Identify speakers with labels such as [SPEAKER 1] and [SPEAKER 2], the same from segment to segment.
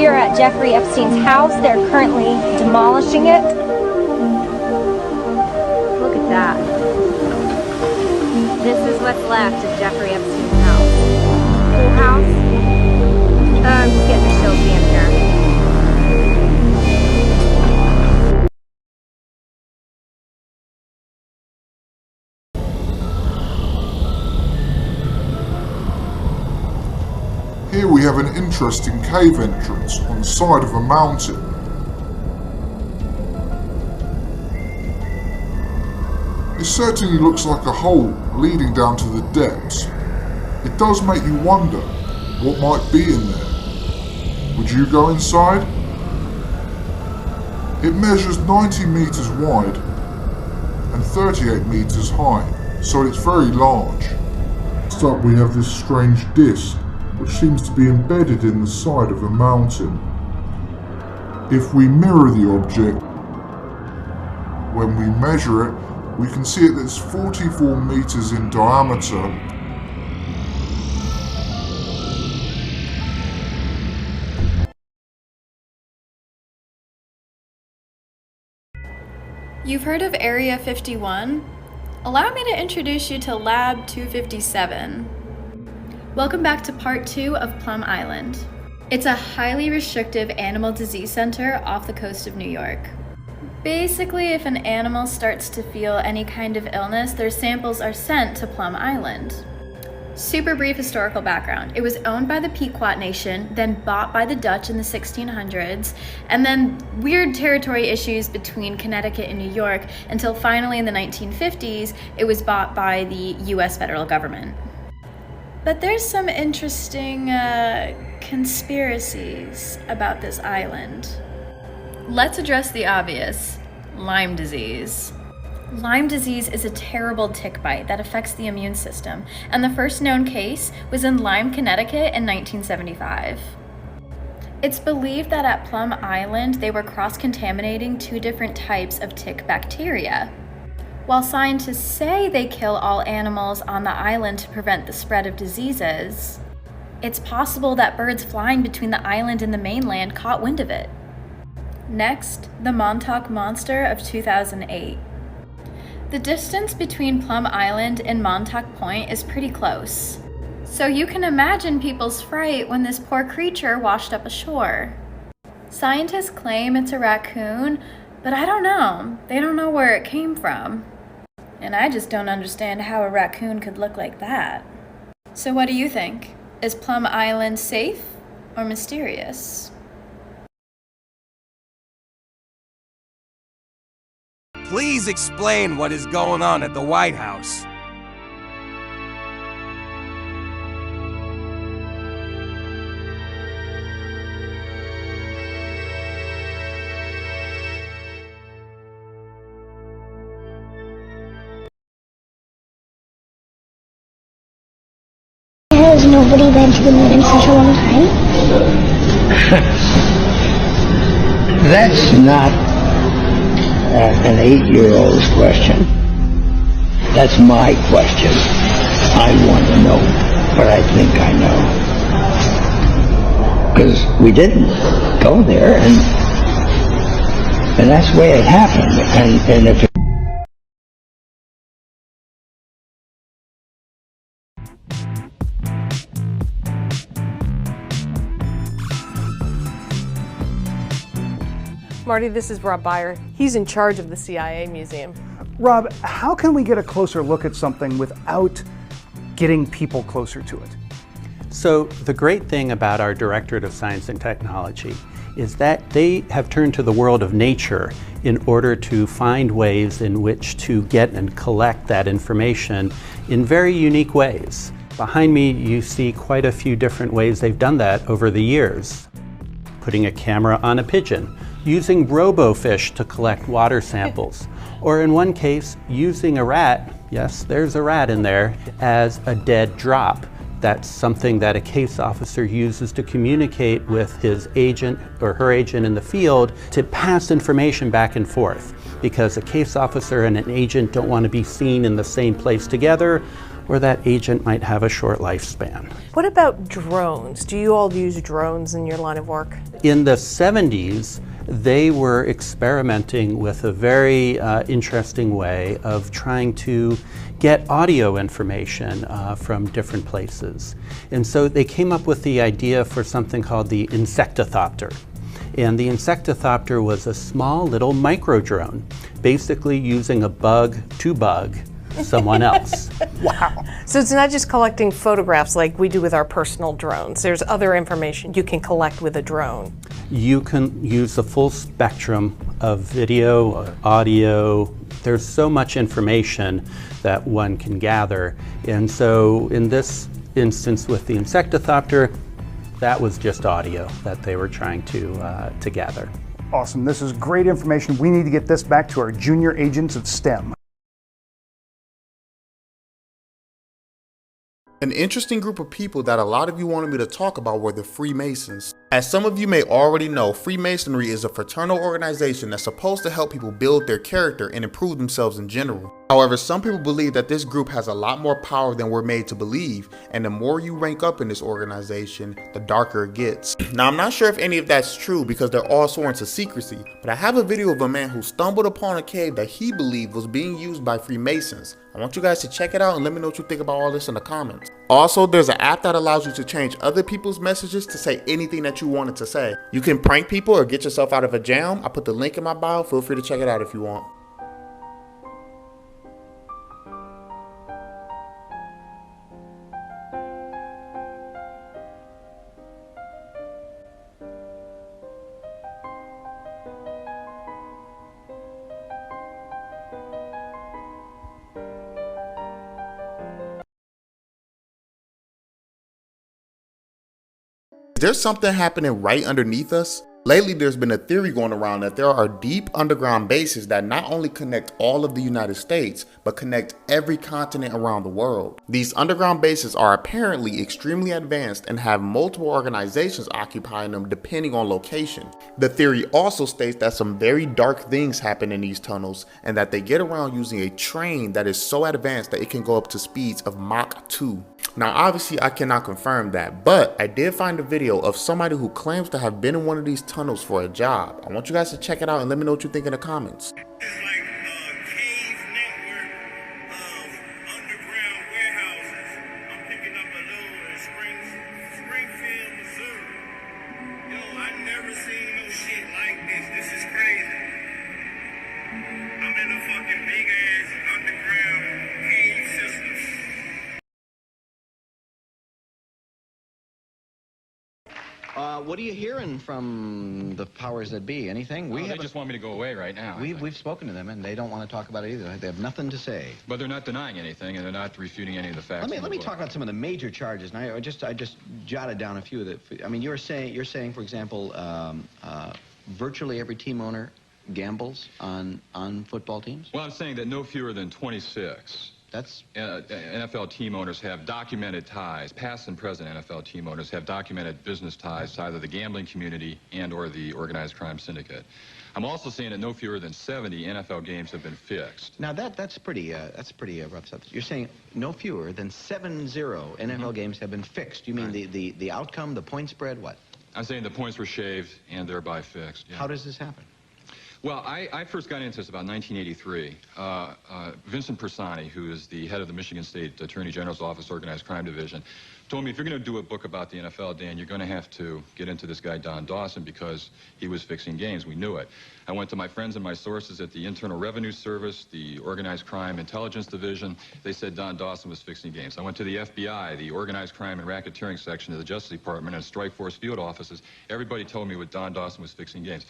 [SPEAKER 1] here at Jeffrey Epstein's house. They're currently demolishing it. Look at that. This is what's left of Jeffrey Epstein's house. Cool house. I'm just getting the show cam here.
[SPEAKER 2] Here we have an interesting cave entrance on the side of a mountain. It certainly looks like a hole leading down to the depths. It does make you wonder what might be in there. Would you go inside? It measures 90 meters wide and 38 meters high, so it's very large. Next up we have this strange disc, which seems to be embedded in the side of a mountain. If we mirror the object, when we measure it, we can see that it's 44 meters in diameter.
[SPEAKER 3] You've heard of Area 51? Allow me to introduce you to Lab 257. Welcome back to part 2 of Plum Island. It's a highly restrictive animal disease center off the coast of New York. Basically, if an animal starts to feel any kind of illness, their samples are sent to Plum Island. Super brief historical background. It was owned by the Pequot Nation, then bought by the Dutch in the 1600s, and then weird territory issues between Connecticut and New York until finally in the 1950s, it was bought by the US federal government. But there's some interesting conspiracies about this island. Let's address the obvious: Lyme disease. Lyme disease is a terrible tick bite that affects the immune system, and the first known case was in Lyme, Connecticut in 1975. It's believed that at Plum Island they were cross-contaminating 2 different types of tick bacteria. While scientists say they kill all animals on the island to prevent the spread of diseases, it's possible that birds flying between the island and the mainland caught wind of it. Next, the Montauk Monster of 2008. The distance between Plum Island and Montauk Point is pretty close, so you can imagine people's fright when this poor creature washed up ashore. Scientists claim it's a raccoon, but I don't know. They don't know where it came from. And I just don't understand how a raccoon could look like that. So what do you think? Is Plum Island safe or mysterious?
[SPEAKER 4] Please explain what is going on at the White House.
[SPEAKER 5] Has nobody been to the moon in such a long time?
[SPEAKER 6] That's not an 8-year-old's question. That's my question. I want to know, but I think I know. Because we didn't go there, and that's the way it happened. And if it
[SPEAKER 7] Marty, this is Rob Beyer. He's in charge of the CIA Museum.
[SPEAKER 8] Rob, how can we get a closer look at something without getting people closer to it?
[SPEAKER 9] So the great thing about our Directorate of Science and Technology is that they have turned to the world of nature in order to find ways in which to get and collect that information in very unique ways. Behind me, you see quite a few different ways they've done that over the years. Putting a camera on a pigeon, using robofish to collect water samples, or in one case, using a rat, yes, there's a rat in there, as a dead drop. That's something that a case officer uses to communicate with his agent or her agent in the field to pass information back and forth. Because a case officer and an agent don't want to be seen in the same place together, or that agent might have a short lifespan.
[SPEAKER 7] What about drones? Do you all use drones in your line of work?
[SPEAKER 9] In the 70s, they were experimenting with a very interesting way of trying to get audio information from different places. And so they came up with the idea for something called the insectothopter. And the insectothopter was a small little micro drone, basically using a bug to bug someone else.
[SPEAKER 7] Wow. So it's not just collecting photographs like we do with our personal drones. There's other information you can collect with a drone.
[SPEAKER 9] You can use the full spectrum of video, audio. There's so much information that one can gather. And so in this instance with the insectothopter, that was just audio that they were trying to gather.
[SPEAKER 8] Awesome. This is great information. We need to get this back to our junior agents of STEM.
[SPEAKER 10] An interesting group of people that a lot of you wanted me to talk about were the Freemasons. As some of you may already know, Freemasonry is a fraternal organization that's supposed to help people build their character and improve themselves in general. However, some people believe that this group has a lot more power than we're made to believe, and the more you rank up in this organization, the darker it gets. Now, I'm not sure if any of that's true because they're all sworn to secrecy, but I have a video of a man who stumbled upon a cave that he believed was being used by Freemasons. I want you guys to check it out and let me know what you think about all this in the comments. Also, there's an app that allows you to change other people's messages to say anything that you wanted to say. You can prank people or get yourself out of a jam. I put the link in my bio. Feel free to check it out if you want. There's something happening right underneath us. Lately, there's been a theory going around that there are deep underground bases that not only connect all of the United States, but connect every continent around the world. These underground bases are apparently extremely advanced and have multiple organizations occupying them depending on location. The theory also states that some very dark things happen in these tunnels and that they get around using a train that is so advanced that it can go up to speeds of Mach 2. Now, obviously, I cannot confirm that, but I did find a video of somebody who claims to have been in one of these tunnels for a job. I want you guys to check it out and let me know what you think in the comments.
[SPEAKER 11] What are you hearing from the powers that be? Anything?
[SPEAKER 12] They just want me to go away right now.
[SPEAKER 11] We've spoken to them, and they don't want to talk about it either. They have nothing to say.
[SPEAKER 12] But they're not denying anything, and they're not refuting any of the facts.
[SPEAKER 11] Let me talk about some of the major charges. And I just jotted down a few of the. I mean, you're saying, for example, virtually every team owner gambles on football teams.
[SPEAKER 12] Well, I'm saying that no fewer than 26.
[SPEAKER 11] That's
[SPEAKER 12] NFL team owners have documented ties. Past and present NFL team owners have documented business ties to either the gambling community and or the organized crime syndicate. I'm also saying that no fewer than 70 NFL games have been fixed.
[SPEAKER 11] Now that's pretty rough stuff. You're saying no fewer than 70 NFL games have been fixed. You mean the outcome, the point spread, what?
[SPEAKER 12] I'm saying the points were shaved and thereby fixed. Yeah.
[SPEAKER 11] How does this happen?
[SPEAKER 12] Well, I first got into this about 1983. Vincent Persani, who is the head of the Michigan State Attorney General's Office Organized Crime Division, told me, if you're going to do a book about the NFL, Dan, you're going to have to get into this guy, Don Dawson, because he was fixing games. We knew it. I went to my friends and my sources at the Internal Revenue Service, the Organized Crime Intelligence Division. They said Don Dawson was fixing games. I went to the FBI, the Organized Crime and Racketeering Section of the Justice Department, and Strike Force field offices. Everybody told me what Don Dawson was fixing games.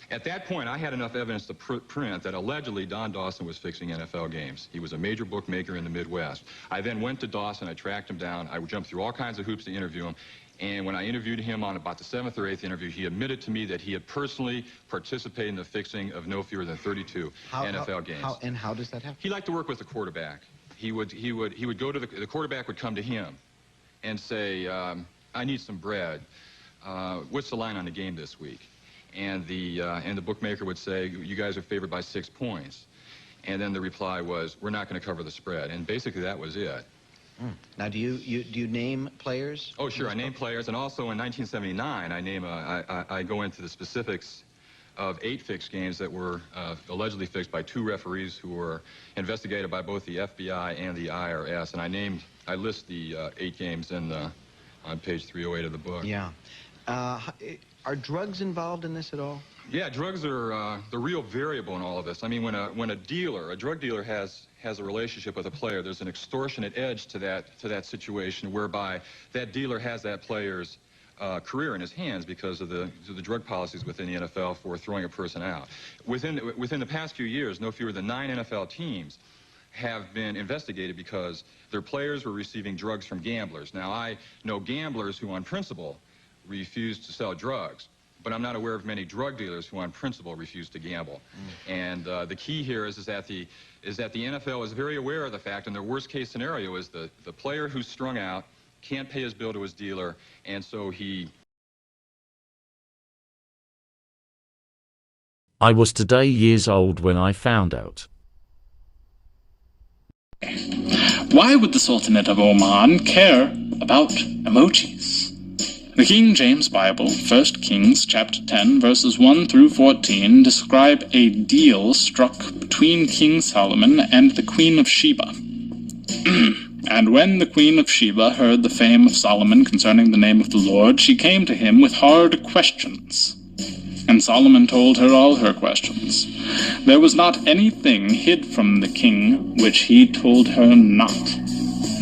[SPEAKER 12] At that point, I had enough evidence to print that allegedly Don Dawson was fixing NFL games. He was a major bookmaker in the Midwest. I then went to Dawson, I tracked him down, I jumped through all kinds of hoops to interview him, and when I interviewed him on about the 7th or 8th interview, he admitted to me that he had personally participated in the fixing of no fewer than 32 NFL games.
[SPEAKER 11] How does that happen?
[SPEAKER 12] He liked to work with the quarterback. He would go to the quarterback would come to him and say, I need some bread. What's the line on the game this week? And the bookmaker would say, you guys are favored by 6 points. And then the reply was, we're not going to cover the spread. And basically that was it.
[SPEAKER 11] Now, do you name players?
[SPEAKER 12] Oh, sure. I name players, and also in 1979, I go into the specifics of 8 fixed games that were allegedly fixed by 2 referees who were investigated by both the FBI and the IRS, and I list the 8 games on page 308 of the book.
[SPEAKER 11] Yeah. Are drugs involved in this at all?
[SPEAKER 12] Yeah, drugs are the real variable in all of this. I mean, when a drug dealer has a relationship with a player, there's an extortionate edge to that situation whereby that dealer has that player's career in his hands because of the drug policies within the NFL for throwing a person out. Within the past few years, no fewer than 9 NFL teams have been investigated because their players were receiving drugs from gamblers. Now, I know gamblers who, on principle, refuse to sell drugs, but I'm not aware of many drug dealers who, on principle, refuse to gamble. And the key here is that the NFL is very aware of the fact, and their worst-case scenario is the player who's strung out can't pay his bill to his dealer, and so he...
[SPEAKER 13] I was today years old when I found out.
[SPEAKER 14] Why would the Sultanate of Oman care about emojis? The King James Bible, 1 Kings chapter 10, verses 1 through 14, describe a deal struck between King Solomon and the Queen of Sheba. And when the Queen of Sheba heard the fame of Solomon concerning the name of the Lord, she came to him with hard questions. And Solomon told her all her questions. There was not anything hid from the king which he told her not.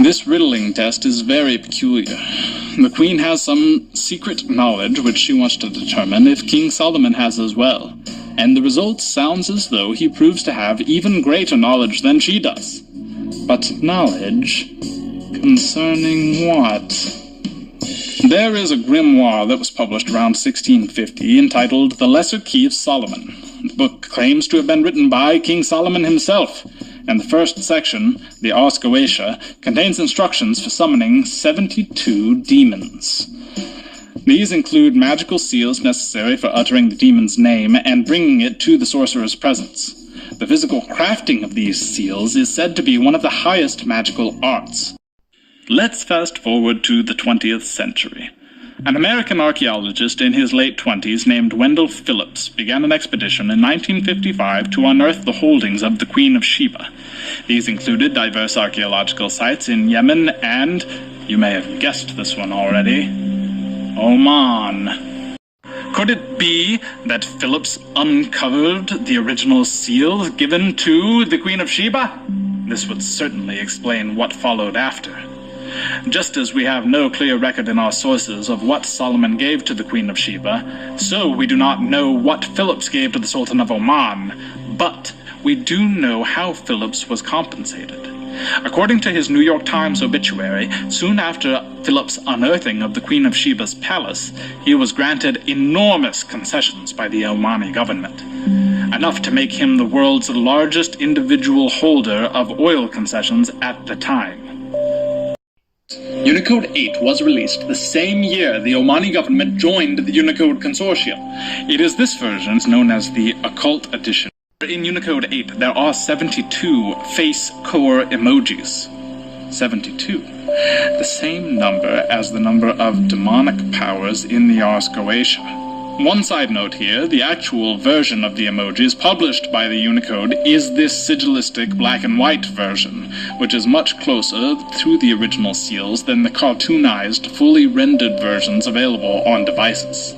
[SPEAKER 14] This riddling test is very peculiar. The queen has some secret knowledge which she wants to determine if King Solomon has as well. And the result sounds as though he proves to have even greater knowledge than she does. But knowledge concerning what? There is a grimoire that was published around 1650 entitled The Lesser Key of Solomon. The book claims to have been written by King Solomon himself, and the first section, the Ars Goetia, contains instructions for summoning 72 demons. These include magical seals necessary for uttering the demon's name and bringing it to the sorcerer's presence. The physical crafting of these seals is said to be one of the highest magical arts. Let's fast forward to the 20th century. An American archaeologist in his late 20s named Wendell Phillips began an expedition in 1955 to unearth the holdings of the Queen of Sheba. These included diverse archaeological sites in Yemen and, you may have guessed this one already, Oman. Could it be that Phillips uncovered the original seals given to the Queen of Sheba? This would certainly explain what followed after. Just as we have no clear record in our sources of what Solomon gave to the Queen of Sheba, so we do not know what Phillips gave to the Sultan of Oman, but we do know how Phillips was compensated. According to his New York Times obituary, soon after Phillips' unearthing of the Queen of Sheba's palace, he was granted enormous concessions by the Omani government, enough to make him the world's largest individual holder of oil concessions at the time. Unicode 8 was released the same year the Omani government joined the Unicode Consortium. It is this version known as the Occult Edition. In Unicode 8, there are 72 face core emojis. 72. The same number as the number of demonic powers in the Ars Goetia. One side note here, the actual version of the emojis published by the Unicode is this sigillistic black and white version, which is much closer to the original seals than the cartoonized, fully rendered versions available on devices.